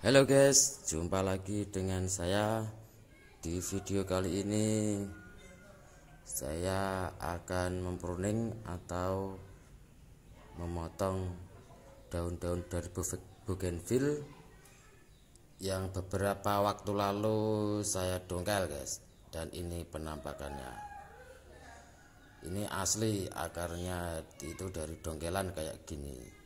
Halo guys, jumpa lagi dengan saya. Di video kali ini saya akan mempruning atau memotong daun-daun dari bougainville yang beberapa waktu lalu saya dongkel guys. Dan ini penampakannya. Ini asli akarnya itu dari dongkelan kayak gini.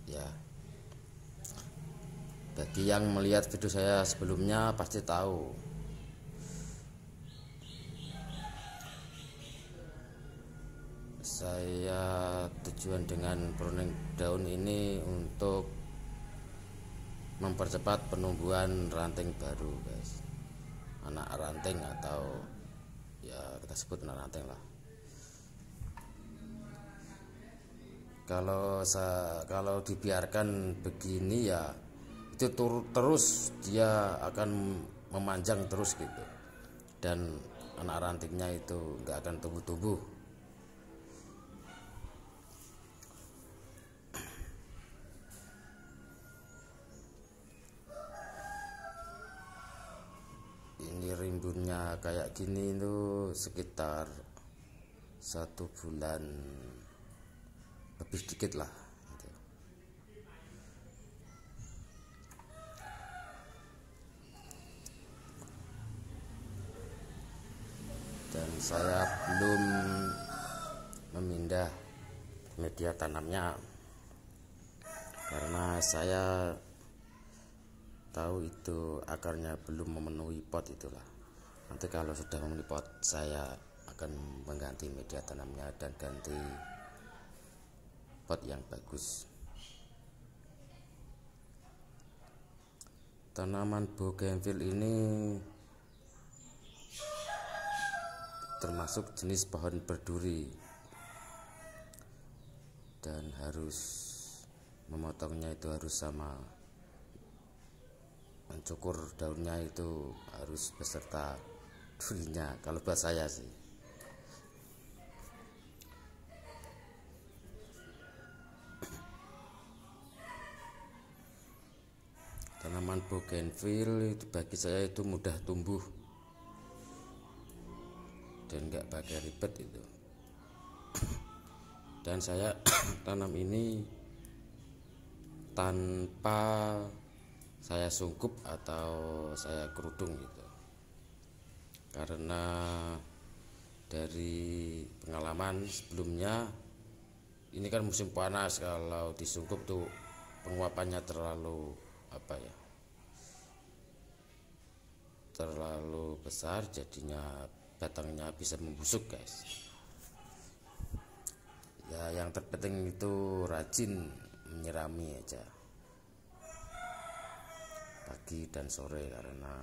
Ya, bagi yang melihat video saya sebelumnya pasti tahu saya tujuan dengan pruning daun ini untuk mempercepat penumbuhan ranting baru guys, anak ranting atau ya kita sebut anak ranting lah. Kalau dibiarkan begini ya itu terus dia akan memanjang terus gitu, dan anak rantingnya itu nggak akan tumbuh-tumbuh. Ini rimbunnya kayak gini itu sekitar 1 bulan lebih dikit lah gitu. Dan saya belum memindah media tanamnya karena saya tahu itu akarnya belum memenuhi pot itulah. Nanti kalau sudah memenuhi pot saya akan mengganti media tanamnya dan ganti pot yang bagus. Tanaman bougainville ini termasuk jenis pohon berduri dan harus memotongnya itu harus sama, mencukur daunnya itu harus beserta durinya kalau buat saya sih. Tanaman bougainville itu bagi saya itu mudah tumbuh dan nggak pakai ribet itu. Dan saya tanam ini tanpa saya sungkup atau saya kerudung gitu, karena dari pengalaman sebelumnya ini kan musim panas, kalau disungkup tuh penguapannya terlalu terlalu besar, jadinya batangnya bisa membusuk guys. Ya yang terpenting itu rajin menyirami aja pagi dan sore karena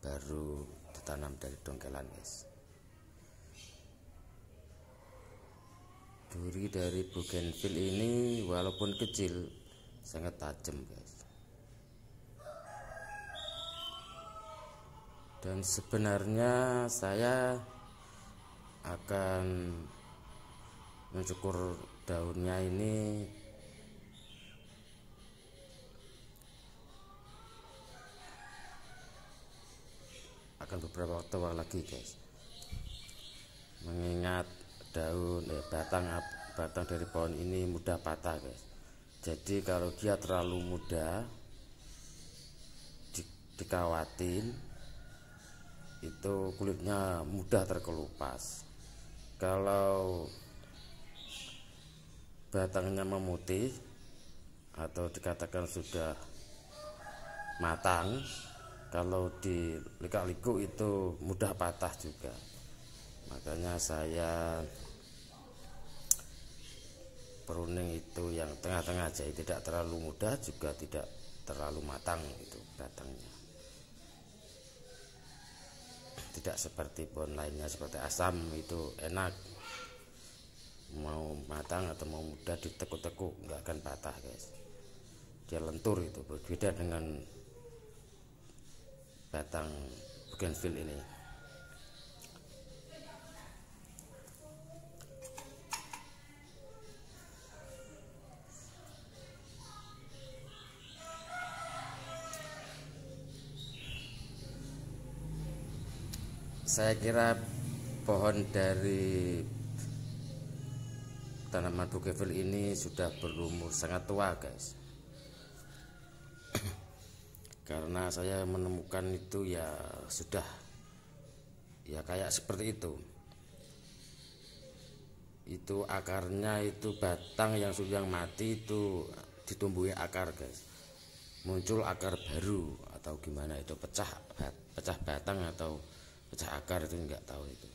baru ditanam dari dongkelan guys. Duri dari bougainville ini walaupun kecil sangat tajam guys. Dan sebenarnya saya akan mencukur daunnya ini akan beberapa waktu lagi guys, mengingat daun batang dari pohon ini mudah patah guys. Jadi kalau dia terlalu muda dikawatin itu kulitnya mudah terkelupas. Kalau batangnya memutih atau dikatakan sudah matang, kalau di liku-liku itu mudah patah juga. Makanya saya pruning itu yang tengah-tengah aja, tidak terlalu mudah juga tidak terlalu matang itu batangnya. Tidak seperti pohon lainnya seperti asam itu enak, mau matang atau mau muda ditekuk-tekuk nggak akan patah guys, dia lentur. Itu berbeda dengan batang bougainville ini. Saya kira pohon dari tanaman bougainville ini sudah berumur sangat tua, guys. Karena saya menemukan itu ya sudah ya kayak seperti itu. Itu akarnya, itu batang yang sudah mati itu ditumbuhi akar, guys. Muncul akar baru atau gimana itu, pecah batang atau pecah akar, itu enggak tahu itu.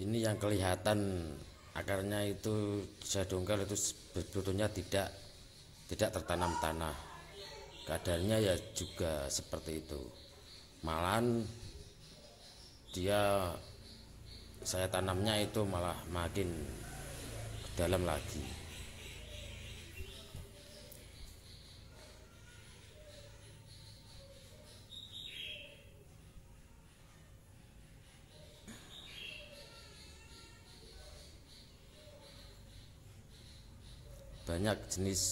Ini yang kelihatan akarnya itu saya dongkal itu sebetulnya tidak tertanam tanah. Keadaannya ya juga seperti itu. Malahan saya tanamnya itu malah makin ke dalam lagi. Banyak jenis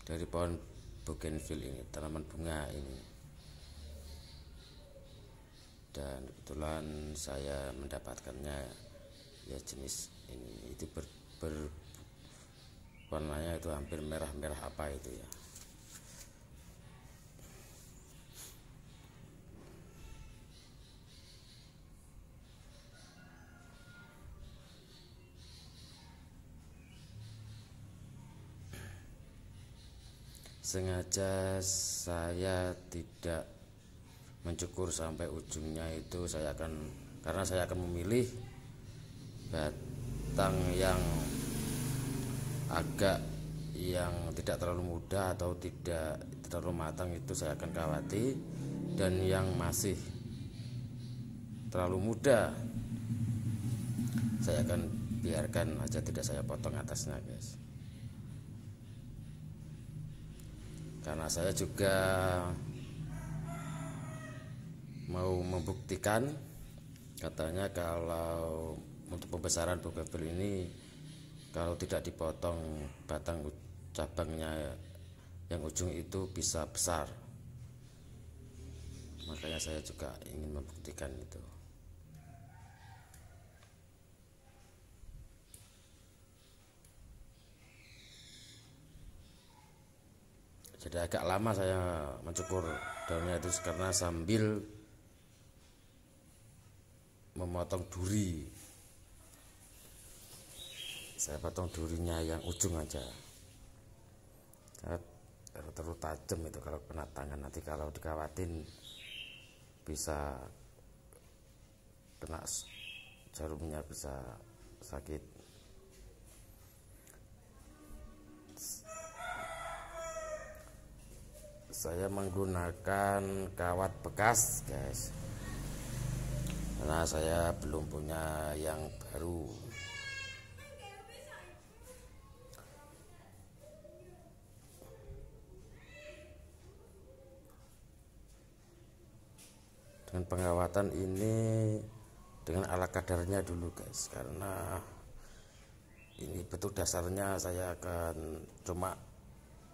dari pohon bougainville ini, tanaman bunga ini. Dan kebetulan saya mendapatkannya ya jenis ini, itu warnanya itu hampir merah-merah apa itu ya. Sengaja saya tidak mencukur sampai ujungnya itu, karena saya akan memilih batang yang tidak terlalu muda atau tidak terlalu matang, itu saya akan kawati. Dan yang masih terlalu muda saya akan biarkan aja, tidak saya potong atasnya, guys. Karena saya juga mau membuktikan, katanya kalau untuk pembesaran bougainville ini kalau tidak dipotong batang cabangnya yang ujung itu bisa besar. Makanya saya juga ingin membuktikan itu. Jadi agak lama saya mencukur daunnya itu karena sambil memotong duri. Saya potong durinya yang ujung aja, karena terlalu tajam itu kalau kena tangan, nanti kalau dikawatin bisa kena jarumnya, bisa sakit. Saya menggunakan kawat bekas, guys, karena saya belum punya yang baru. Dengan pengawatan ini dengan ala kadarnya dulu, guys, karena ini betul dasarnya saya akan cuma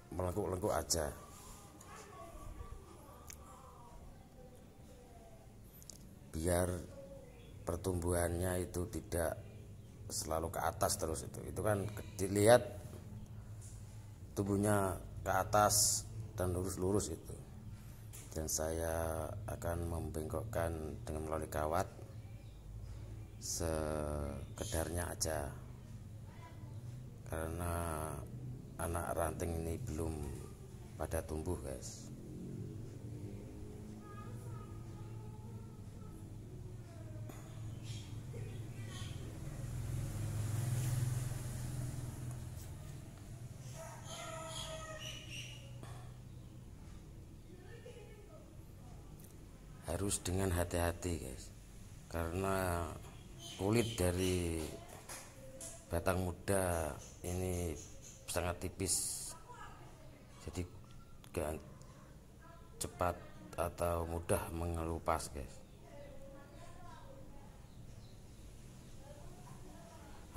melengkuk-lengkuk aja. Biar pertumbuhannya itu tidak selalu ke atas terus, itu kan dilihat tumbuhnya ke atas dan lurus-lurus itu. Dan saya akan membengkokkan dengan melalui kawat sekedarnya aja, karena anak ranting ini belum pada tumbuh, guys. Harus dengan hati-hati, guys, karena kulit dari batang muda ini sangat tipis, jadi gak cepat atau mudah mengelupas, guys.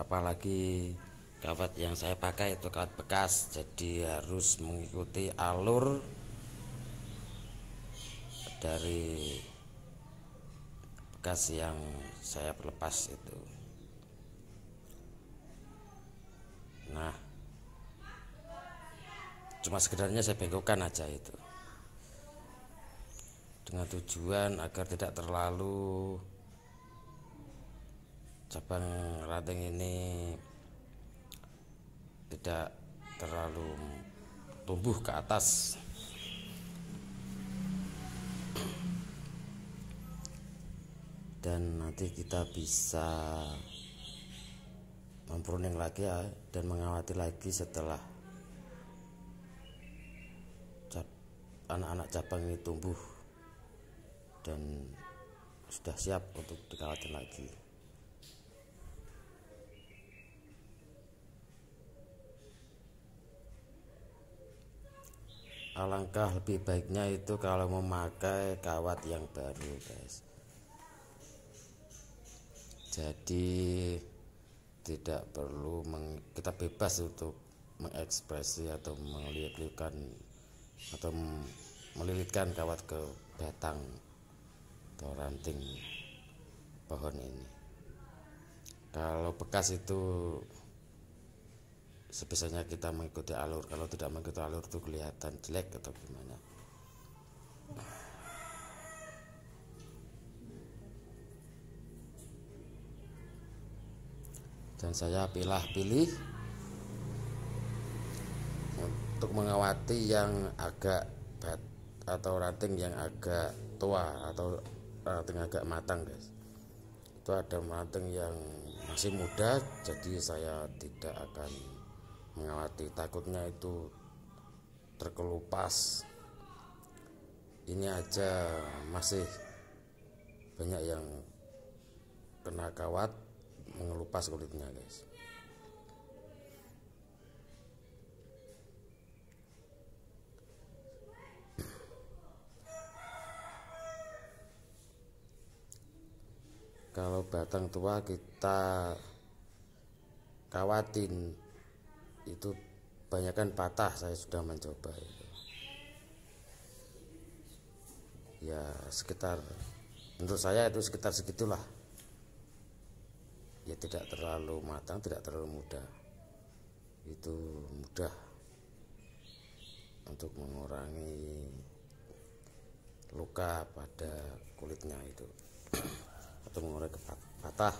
Apalagi kawat yang saya pakai itu kawat bekas, jadi harus mengikuti alur dari bekas yang saya lepas itu. Nah, cuma sekedarnya saya bengkokkan aja itu, dengan tujuan agar tidak terlalu cabang ranting ini tidak terlalu tumbuh ke atas. Dan nanti kita bisa mempruning lagi ya, dan mengawati lagi setelah anak-anak cabang ini tumbuh dan sudah siap untuk dikawati lagi. Alangkah lebih baiknya itu kalau memakai kawat yang baru, guys. Jadi tidak perlu kita bebas untuk mengekspresi atau melilit-lilitkan atau melilitkan kawat ke batang atau ranting pohon ini. Kalau bekas itu sebisanya kita mengikuti alur, kalau tidak mengikuti alur itu kelihatan jelek atau gimana. Dan saya pilih untuk mengawati yang agak atau ranting yang agak tua atau ranting agak matang, guys. Itu ada ranting yang masih muda, jadi saya tidak akan mengawati, takutnya itu terkelupas. Ini aja masih banyak yang kena kawat mengelupas kulitnya, guys. Kalau batang tua kita kawatin itu banyakkan patah, saya sudah mencoba itu. Ya sekitar, menurut saya itu sekitar segitulah. Ya tidak terlalu matang, tidak terlalu muda. Itu mudah untuk mengurangi luka pada kulitnya itu atau mengurangi patah.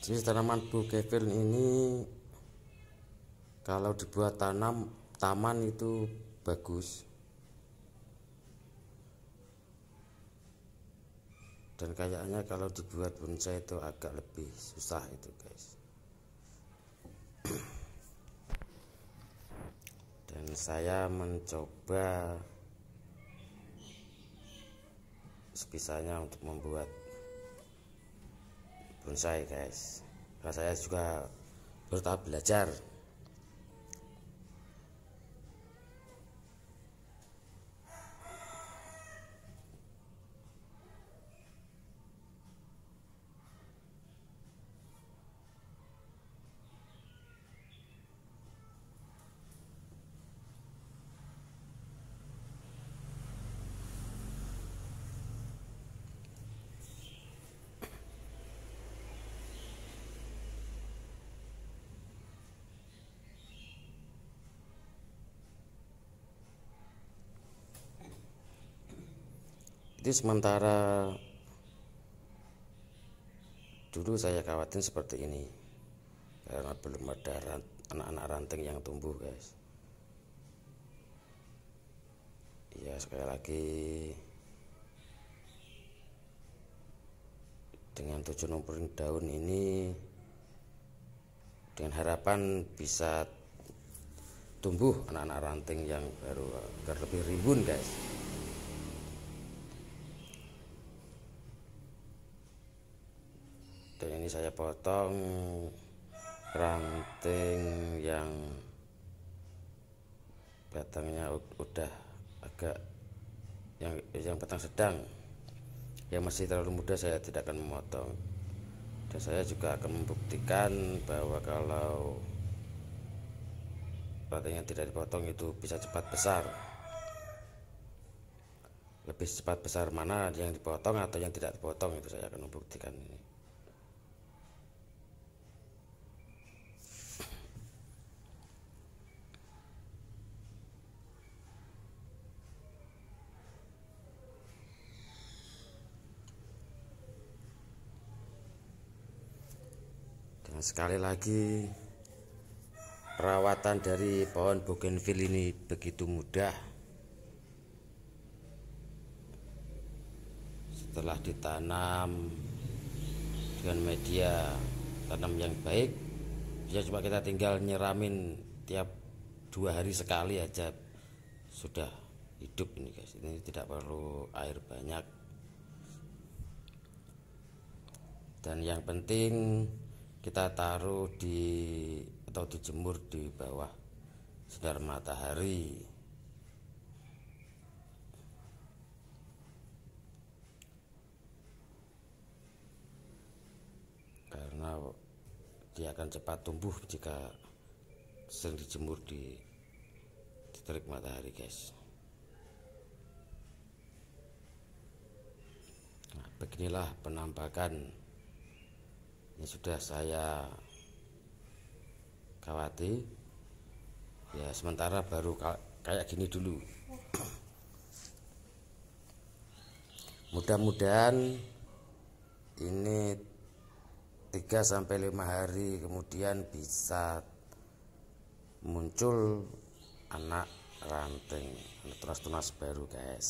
Jadi tanaman bougainville ini kalau dibuat taman itu bagus, dan kayaknya kalau dibuat bonsai itu agak lebih susah itu, guys. Dan saya mencoba sebisanya untuk membuat bonsai, guys. Karena saya juga baru tahap belajar. Itu sementara dulu saya khawatir seperti ini karena belum ada anak-anak ranting yang tumbuh, guys. Ya sekali lagi, dengan tujuan ngumpulin daun ini dengan harapan bisa tumbuh anak-anak ranting yang baru agar lebih rimbun, guys. Dan ini saya potong ranting yang batangnya udah agak yang batang sedang, yang masih terlalu muda saya tidak akan memotong. Dan saya juga akan membuktikan bahwa kalau ranting yang tidak dipotong itu bisa cepat besar. Lebih cepat besar mana yang dipotong atau yang tidak dipotong, itu saya akan membuktikan ini. Dan sekali lagi, perawatan dari pohon bougainville ini begitu mudah. Setelah ditanam dengan media tanam yang baik, ya cuma kita tinggal nyiramin tiap 2 hari sekali aja sudah hidup ini guys. Ini tidak perlu air banyak. Dan yang penting kita taruh atau dijemur di bawah sinar matahari. Karena dia akan cepat tumbuh jika sering dijemur di terik matahari guys. Nah, beginilah penampakan. Ini sudah saya kawati ya, sementara baru kayak gini dulu. Mudah-mudahan ini 3-5 hari kemudian bisa muncul anak ranting, tunas-tunas baru guys.